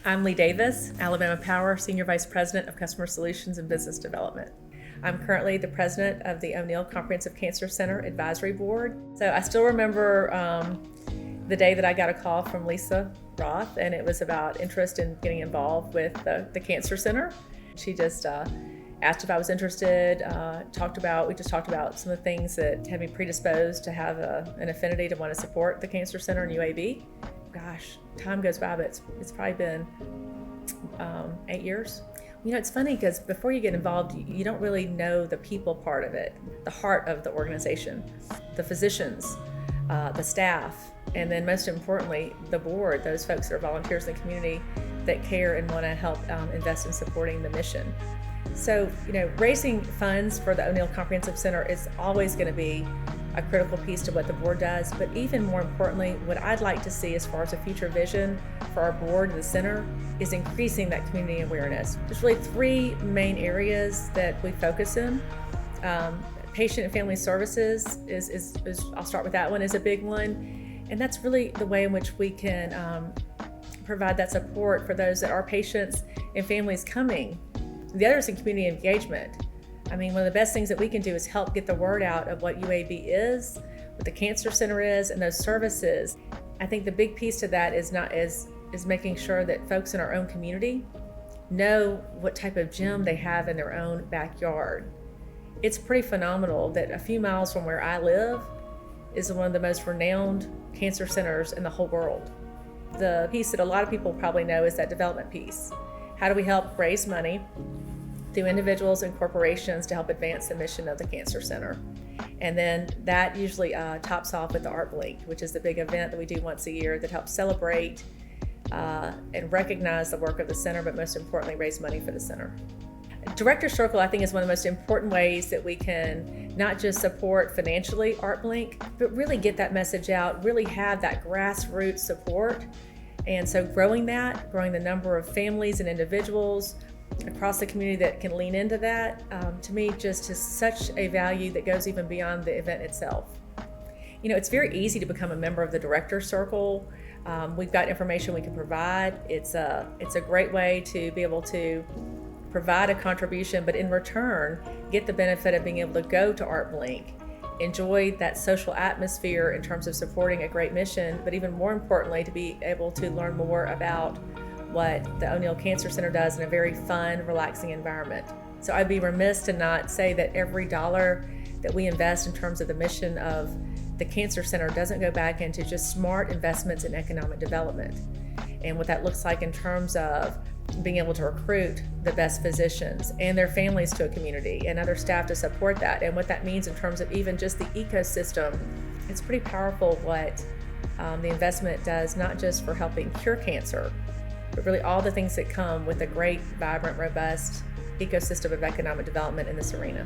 I'm Leigh Davis, Alabama Power Senior Vice President of Customer Solutions and Business Development. I'm currently the president of the O'Neal Comprehensive Cancer Center Advisory Board. So I still remember the day that I got a call from Lisa Roth, and it was about interest in getting involved with the Cancer Center. She just asked if I was interested, we just talked about some of the things that had me predisposed to have an affinity to want to support the Cancer Center and UAB. Gosh, time goes by, but it's probably been 8 years. You know, it's funny because before you get involved, you don't really know the people part of it, the heart of the organization, the physicians, the staff, and then most importantly, the board, those folks that are volunteers in the community that care and want to help invest in supporting the mission. So, you know, raising funds for the O'Neal Comprehensive Center is always going to be a critical piece to what the board does, but even more importantly, what I'd like to see as far as a future vision for our board and the center is increasing that community awareness. There's really three main areas that we focus in. Patient and family services is I'll start with that one, is a big one, and that's really the way in which we can provide that support for those that are patients and families coming. The other is in community engagement. I mean, one of the best things that we can do is help get the word out of what UAB is, what the Cancer Center is, and those services. I think the big piece to that is making sure that folks in our own community know what type of gym they have in their own backyard. It's pretty phenomenal that a few miles from where I live is one of the most renowned cancer centers in the whole world. The piece that a lot of people probably know is that development piece. How do we help raise money through individuals and corporations to help advance the mission of the Cancer Center? And then that usually tops off with the ArtBLINK, which is the big event that we do once a year that helps celebrate and recognize the work of the center, but most importantly, raise money for the center. Director Circle, I think, is one of the most important ways that we can not just support financially ArtBLINK, but really get that message out, really have that grassroots support. And so growing the number of families and individuals across the community that can lean into that, to me, just is such a value that goes even beyond the event itself. You know, it's very easy to become a member of the Director Circle. We've got information we can provide. It's a great way to be able to provide a contribution, but in return, get the benefit of being able to go to ArtBLINK, enjoy that social atmosphere in terms of supporting a great mission, but even more importantly, to be able to learn more about what the O'Neal Cancer Center does in a very fun, relaxing environment. So I'd be remiss to not say that every dollar that we invest in terms of the mission of the Cancer Center doesn't go back into just smart investments in economic development. And what that looks like in terms of being able to recruit the best physicians and their families to a community and other staff to support that, and what that means in terms of even just the ecosystem. It's pretty powerful what the investment does, not just for helping cure cancer, but really all the things that come with a great, vibrant, robust ecosystem of economic development in this arena.